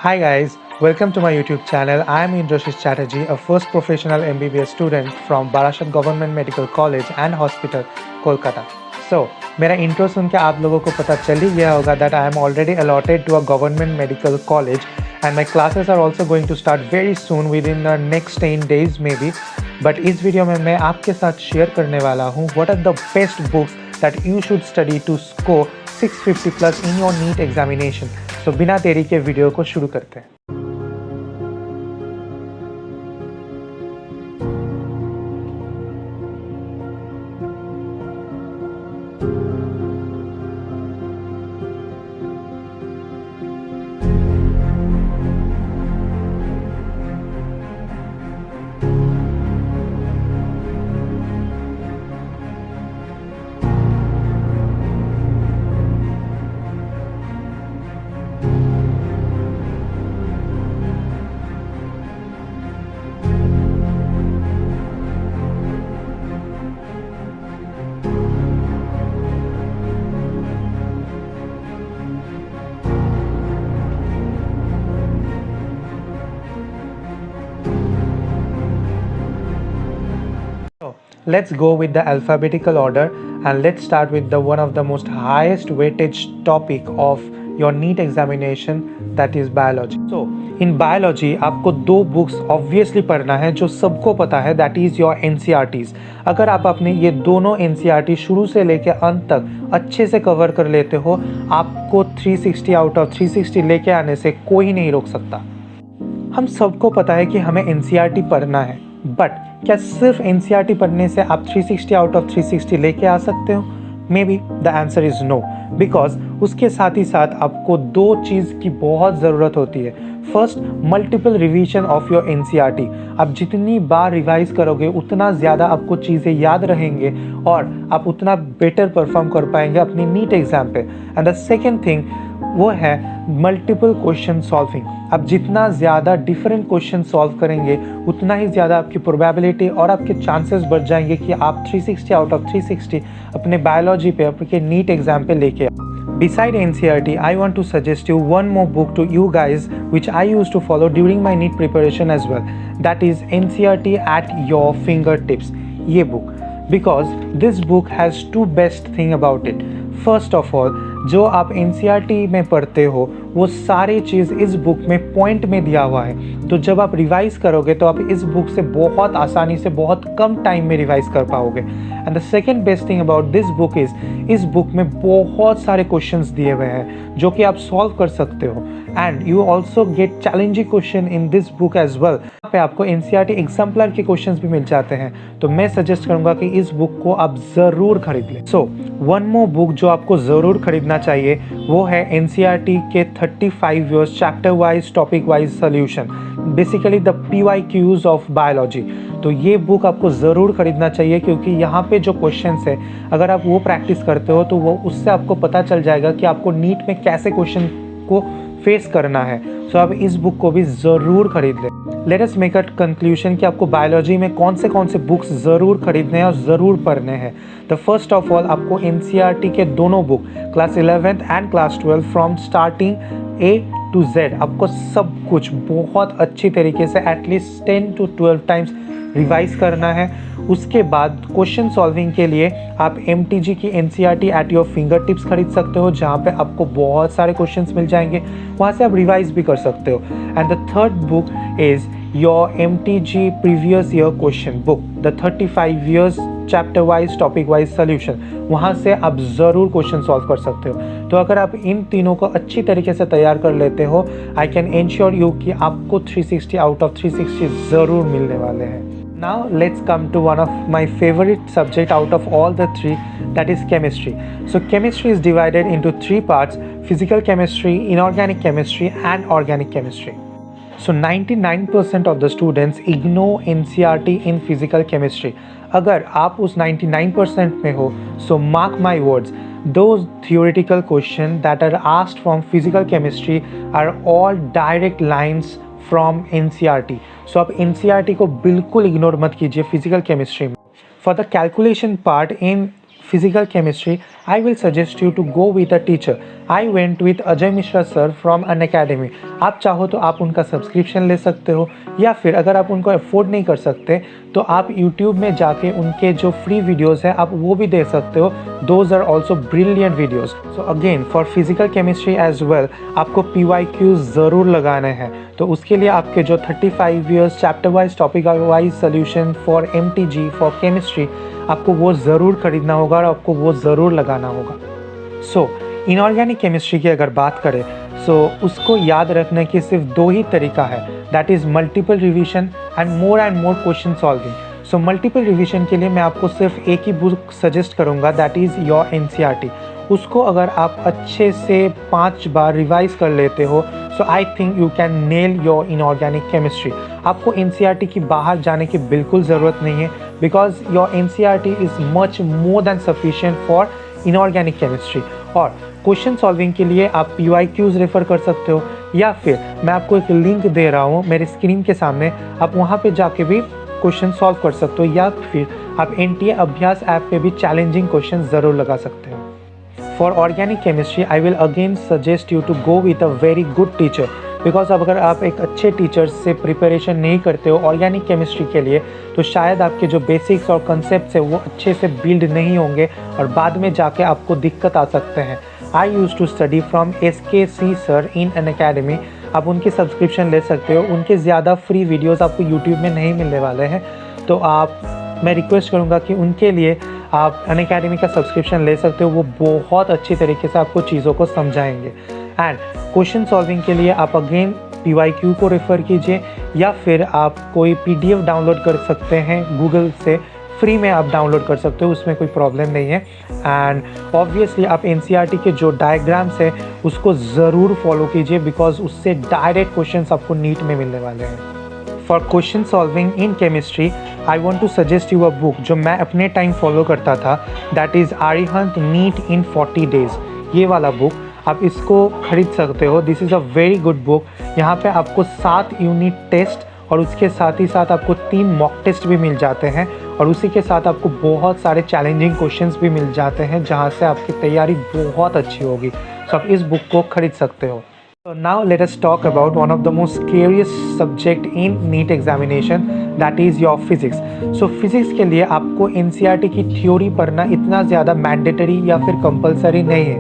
Hi guys, welcome to my YouTube channel. I am Indrashis Chatterjee, a first professional MBBS student from Barashat Government Medical College and Hospital, Kolkata. So, मेरा intro सुन के आप लोगों को पता चल ही गया होगा that I am already allotted to a government medical college and my classes are also going to start very soon within the next 10 days maybe. But इस वीडियो में मैं आपके साथ शेयर करने वाला हूँ what are the best books that you should study to score 650 plus in your NEET examination. So बिना देरी के वीडियो को शुरू करते हैं. Let's go with the alphabetical order and let's start with the one of the most highest weightage topic of your NEET examination, that is biology. So in biology आपको दो books obviously पढ़ना है जो सबको पता है, that is your NCERTs. अगर आप अपने ये दोनों NCERT शुरू से लेके अंत तक अच्छे से कवर कर लेते हो, आपको 360 आउट ऑफ 360 लेके आने से कोई नहीं रोक सकता. हम सबको पता है कि हमें NCERT पढ़ना है, बट क्या सिर्फ NCERT पढ़ने से आप 360 आउट ऑफ 360 लेके आ सकते हो? Maybe the answer is no, because उसके साथ ही साथ आपको दो चीज़ की बहुत ज़रूरत होती है. First, multiple revision of your NCERT. आप जितनी बार रिवाइज करोगे उतना ज़्यादा आपको चीज़ें याद रहेंगे और आप उतना बेटर परफॉर्म कर पाएंगे अपनी नीट एग्ज़ाम पे. एंड द सेकेंड थिंग वो है मल्टीपल क्वेश्चन सॉल्विंग. आप जितना ज़्यादा डिफरेंट क्वेश्चन सॉल्व करेंगे उतना ही ज़्यादा आपकी प्रोबेबिलिटी और आपके चांसेस बढ़ जाएंगे कि आप 360 आउट ऑफ 360 अपने बायोलॉजी पे अपने नीट एग्जाम पे लेके. Beside NCERT, I want to suggest you one more book to you guys which I used to follow during my NEET preparation as well. That is NCERT at your fingertips. ये book. Because this book has two best thing about it. First of all, जो आप NCERT में पढ़ते हो वो सारी चीज़ इस book में पॉइंट में दिया हुआ है. तो जब आप रिवाइज करोगे तो आप इस बुक से बहुत आसानी से बहुत कम टाइम में रिवाइज कर पाओगे. And the second best thing about this book is इस बुक में बहुत सारे क्वेश्चंस दिए हुए हैं जो कि आप सॉल्व कर सकते हो. And you also get challenging question in this book as well. यहाँ पे आपको NCERT एग्जाम्पलर के क्वेश्चंस भी मिल जाते हैं. तो मैं सजेस्ट करूँगा कि इस बुक को आप ज़रूर खरीद लें. सो वन मोर बुक जो आपको ज़रूर खरीदना चाहिए वो है NCERT के 35 years chapter wise topic wise solution, basically the PYQs of biology. तो ये बुक आपको ज़रूर खरीदना चाहिए क्योंकि यहाँ पे जो क्वेश्चंस है अगर आप वो प्रैक्टिस करते हो तो वो उससे आपको पता चल जाएगा कि आपको नीट में कैसे क्वेश्चन को फेस करना है. सो आप इस बुक को भी ज़रूर खरीद लें. Let us make a conclusion कि आपको बायोलॉजी में कौन से बुक्स ज़रूर खरीदने हैं और ज़रूर पढ़ने हैं. द फर्स्ट ऑफ ऑल आपको NCERT के दोनों book class 11th and class 12 from starting A to Z आपको सब कुछ बहुत अच्छी तरीके से एटलीस्ट 10 to 12 टाइम्स रिवाइज करना है. उसके बाद क्वेश्चन सॉल्विंग के लिए आप MTG की NCERT at your finger tips खरीद सकते हो जहाँ पे आपको बहुत सारे क्वेश्चंस मिल जाएंगे, वहाँ से आप रिवाइज भी कर सकते हो. And the third book is your MTG previous year question book, the 35 years chapter wise topic wise solution. वहाँ से आप ज़रूर क्वेश्चन सॉल्व कर सकते हो. तो अगर आप इन तीनों को अच्छी तरीके से तैयार कर लेते हो, आई कैन एंश्योर यू कि आपको 360 आउट ऑफ 360 ज़रूर मिलने वाले हैं. Now let's come to one of my favorite subject out of all the three, that is chemistry. So chemistry is divided into three parts: physical chemistry, inorganic chemistry and organic chemistry. So 99% of the students ignore NCERT in physical chemistry. अगर आप उस 99% में हो, so mark my words, those theoretical questions that are asked from physical chemistry are all direct lines from NCERT. सो आप NCERT को बिल्कुल ignore मत कीजिए फिजिकल केमिस्ट्री में. For the calculation part in physical chemistry, I will suggest you to go with a teacher. I went with Ajay Mishra sir from an academy. आप चाहो तो आप उनका सब्सक्रिप्शन ले सकते हो, या फिर अगर आप उनको अफोर्ड नहीं कर सकते तो आप YouTube में जाके उनके जो फ्री वीडियोस हैं आप वो भी देख सकते हो. Those are also brilliant videos. So again for physical chemistry as well आपको PYQ ज़रूर लगाने हैं. तो उसके लिए आपके जो 35 years chapter wise topic wise solution for MTG for chemistry आपको वो ज़रूर खरीदना होगा और आपको वो ज़रूर लगाना होगा. सो इनऑर्गेनिक केमिस्ट्री की अगर बात करें उसको याद रखने की सिर्फ 2 ही तरीका है, that is multiple revision and more question solving. So multiple revision के लिए मैं आपको सिर्फ एक ही बुक सजेस्ट करूँगा, दैट इज़ योर NCERT. उसको अगर आप अच्छे से 5 बार रिवाइज कर लेते हो so I think you can nail your inorganic chemistry. आपको NCERT की बाहर जाने की बिल्कुल ज़रूरत नहीं है, because your NCERT is much more than sufficient for inorganic chemistry. और क्वेश्चन सॉल्विंग के लिए आप PYQs रेफ़र कर सकते हो, या फिर मैं आपको एक लिंक दे रहा हूँ मेरे स्क्रीन के सामने, आप वहाँ पे जाके भी क्वेश्चन सॉल्व कर सकते हो, या फिर आप NTA अभ्यास ऐप पे भी चैलेंजिंग क्वेश्चन ज़रूर लगा सकते हो. For organic chemistry, I will again suggest you to go with a very good teacher, because अगर आप एक अच्छे टीचर से प्रिपरेशन नहीं करते हो ऑर्गेनिक केमिस्ट्री के लिए तो शायद आपके जो बेसिक्स और कंसेप्ट्स है वो अच्छे से बिल्ड नहीं होंगे और बाद में जाके आपको दिक्कत आ सकते हैं. I use to study from SKC sir in N academy. आप उनकी सब्सक्रिप्शन ले सकते हो, उनके ज़्यादा फ्री वीडियोज़ आपको यूट्यूब में नहीं मिलने वाले हैं. तो मैं रिक्वेस्ट करूँगा कि उनके लिए आप अन अकेडमी का सब्सक्रिप्शन ले सकते हो. वो बहुत अच्छी तरीके से आपको चीज़ों को समझाएंगे. एंड क्वेश्चन सॉल्विंग के लिए आप अगेन PYQ को रेफ़र कीजिए, या फिर आप कोई PDF डाउनलोड कर सकते हैं गूगल से, फ्री में आप डाउनलोड कर सकते हो, उसमें कोई प्रॉब्लम नहीं है. एंड ऑब्वियसली आप NCERT के जो डायग्राम्स है उसको ज़रूर फॉलो कीजिए, बिकॉज उससे डायरेक्ट क्वेश्चंस आपको नीट में मिलने वाले हैं. For question solving in chemistry I want to suggest you a book जो मैं अपने टाइम फॉलो करता था, that is Arihant NEET in 40 days. ये वाला बुक आप इसको खरीद सकते हो. This is a very good book. यहाँ पे आपको 7 यूनिट टेस्ट और उसके साथ ही साथ आपको 3 मॉक टेस्ट भी मिल जाते हैं, और उसी के साथ आपको बहुत सारे चैलेंजिंग क्वेश्चंस भी मिल जाते हैं जहाँ से आपकी तैयारी बहुत अच्छी होगी. सो आप इस बुक को खरीद सकते हो. So now let us talk about one of the most scariest subject in NEET examination, that is your physics. So physics के लिए आपको NCERT की थ्योरी पढ़ना इतना ज़्यादा मैंडेटरी या फिर कंपलसरी नहीं है,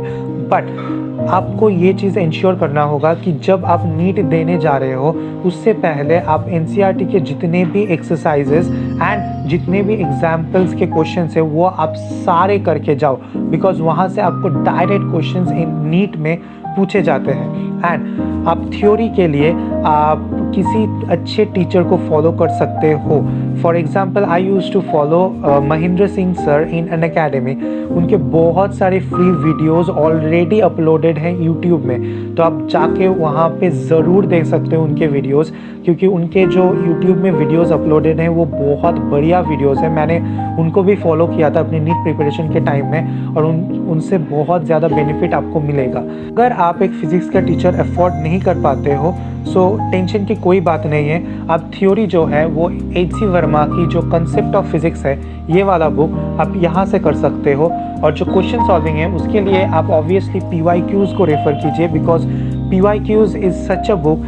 बट आपको ये चीज़ इंश्योर करना होगा कि जब आप नीट देने जा रहे हो उससे पहले आप NCERT के जितने भी एक्सरसाइजेस एंड जितने भी एग्जाम्पल्स के क्वेश्चंस है वो आप सारे करके जाओ, बिकॉज वहाँ से आपको डायरेक्ट क्वेश्चंस इन नीट में पूछे जाते हैं. एंड आप थ्योरी के लिए आप किसी अच्छे टीचर को फॉलो कर सकते हो. For example I use to follow Mahendra Singh sir in N academy. उनके बहुत सारे फ्री वीडियोस ऑलरेडी अपलोडेड हैं यूट्यूब में, तो आप जाके वहाँ पे ज़रूर देख सकते हो उनके वीडियोस, क्योंकि उनके जो यूट्यूब में वीडियोस अपलोडेड हैं वो बहुत बढ़िया वीडियोस हैं. मैंने उनको भी फॉलो किया था अपनी नीट प्रिपरेशन के टाइम में, और उनसे बहुत ज़्यादा बेनिफिट आपको मिलेगा. अगर आप एक फिज़िक्स का टीचर अफोर्ड नहीं कर पाते हो सो टेंशन की कोई बात नहीं है. आप थ्योरी जो है वो HC वर्मा की जो कंसेप्ट ऑफ फिज़िक्स है ये वाला बुक आप यहाँ से कर सकते हो. और जो क्वेश्चन सॉल्विंग है उसके लिए आप ऑब्वियसली PYQs को रेफ़र कीजिए, because PYQs is such a book,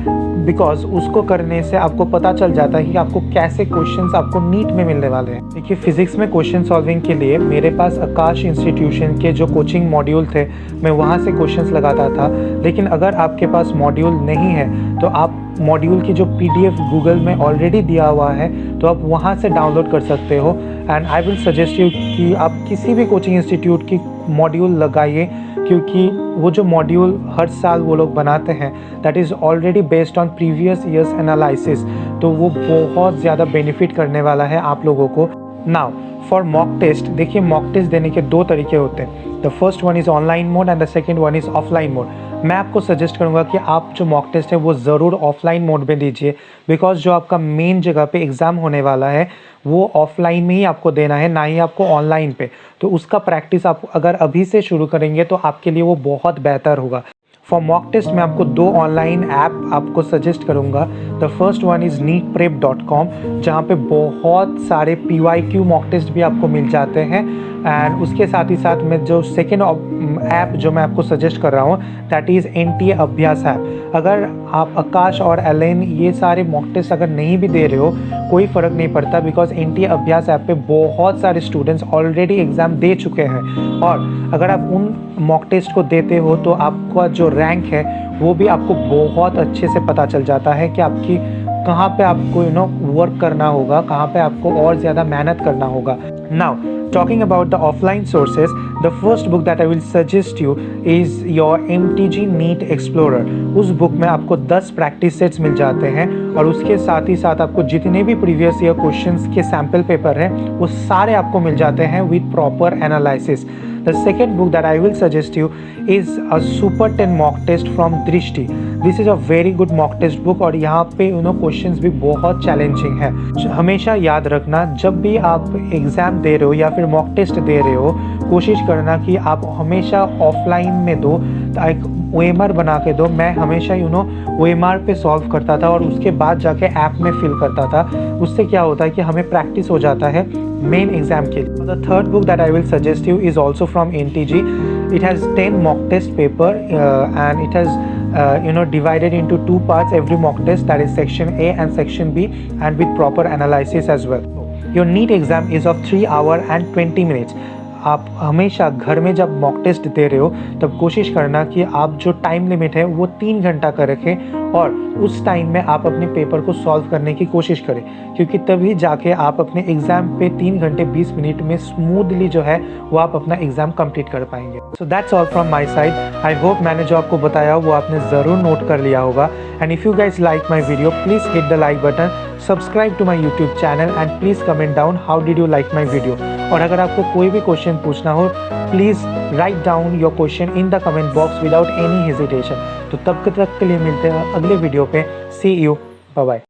because उसको करने से आपको पता चल जाता है कि आपको कैसे क्वेश्चंस आपको नीट में मिलने वाले हैं. देखिए फिज़िक्स में क्वेश्चन सॉल्विंग के लिए मेरे पास आकाश इंस्टीट्यूशन के जो कोचिंग मॉड्यूल थे मैं वहाँ से क्वेश्चंस लगाता था. लेकिन अगर आपके पास मॉड्यूल नहीं है तो आप मॉड्यूल की जो PDF गूगल में ऑलरेडी दिया हुआ है तो आप वहाँ से डाउनलोड कर सकते हो. And I will suggest you कि आप किसी भी कोचिंग इंस्टीट्यूट की मॉड्यूल लगाइए, क्योंकि वो जो मॉड्यूल हर साल वो लोग बनाते हैं that is already based on previous years analysis, तो वो बहुत ज़्यादा बेनिफिट करने वाला है आप लोगों को. नाउ फॉर मॉक टेस्ट, देखिए मॉक टेस्ट देने के 2 तरीके होते हैं. The first one is online mode and the second one is offline mode. मैं आपको सजेस्ट करूंगा कि आप जो मॉक टेस्ट है वो ज़रूर ऑफलाइन मोड में दीजिए, बिकॉज जो आपका मेन जगह पे एग्ज़ाम होने वाला है वो ऑफलाइन में ही आपको देना है, ना ही आपको ऑनलाइन पे. तो उसका प्रैक्टिस आप अगर अभी से शुरू करेंगे तो आपके लिए वो बहुत बेहतर होगा. फॉर मॉक टेस्ट मैं आपको 2 ऑनलाइन ऐप आपको सजेस्ट करूंगा. The first one is neetprep.com, जहाँ पे बहुत सारे PYQ मॉक टेस्ट भी आपको मिल जाते हैं. एंड उसके साथ ही साथ मैं जो सेकेंड ऐप जो मैं आपको सजेस्ट कर रहा हूँ दैट इज़ NTA अभ्यास ऐप। अगर आप आकाश और एलेन ये सारे मॉक टेस्ट अगर नहीं भी दे रहे हो कोई फ़र्क नहीं पड़ता, बिकॉज NTA अभ्यास ऐप पे बहुत सारे स्टूडेंट्स ऑलरेडी एग्ज़ाम दे चुके हैं। और अगर आप उन मॉक टेस्ट को देते हो तो आपका जो रैंक है वो भी आपको बहुत अच्छे से पता चल जाता है कि आपकी कहाँ पे आपको वर्क करना होगा, कहाँ पे आपको और ज़्यादा मेहनत करना होगा। Now talking about the offline sources, the first book that I will suggest you is your MTG NEET Explorer। उस बुक में आपको 10 प्रैक्टिस सेट्स मिल जाते हैं और उसके साथ ही साथ आपको जितने भी प्रीवियस ईयर क्वेश्चंस के सैम्पल पेपर हैं वो सारे आपको मिल जाते हैं with proper analysis. The second book that I will suggest you is a Super 10 mock test from Drishti। This is a very good mock test book और यहाँ पे क्वेश्चंस भी बहुत चैलेंजिंग है। हमेशा याद रखना जब भी आप एग्ज़ाम दे रहे हो या फिर मॉक टेस्ट दे रहे हो, कोशिश करना कि आप हमेशा ऑफलाइन में दो, एक OMR बना के दो। मैं हमेशा OMR पे सॉल्व करता था और उसके बाद जाके ऐप में फिल करता था। उससे क्या होता है कि हमें प्रैक्टिस हो जाता है मेन एग्जाम के लिए। The third book that I will suggest you is also from NTG। It has 10 mock test paper and it has divided into 2 parts every mock test, that is section A and section B, and with proper analysis as well. Your NEET exam is of 3 hours and 20 minutes। आप हमेशा घर में जब mock test दे रहे हो तब कोशिश करना कि आप जो टाइम लिमिट है वो 3 घंटा का रखें और उस टाइम में आप अपने पेपर को सॉल्व करने की कोशिश करें, क्योंकि तभी जाके आप अपने एग्ज़ाम पे 3 घंटे 20 मिनट में स्मूथली जो है वो आप अपना एग्ज़ाम कंप्लीट कर पाएंगे। So that's all from my side. I hope मैंने जो आपको बताया वो आपने ज़रूर नोट कर लिया होगा। And if you guys like my video please hit the like button, subscribe to my YouTube channel and please comment down how did you like my video. और अगर आपको कोई भी क्वेश्चन पूछना हो please write down your question in the comment box without any hesitation. तो तब तक के लिए मिलते हैं अगले वीडियो पे। सी यू, बाय बाय।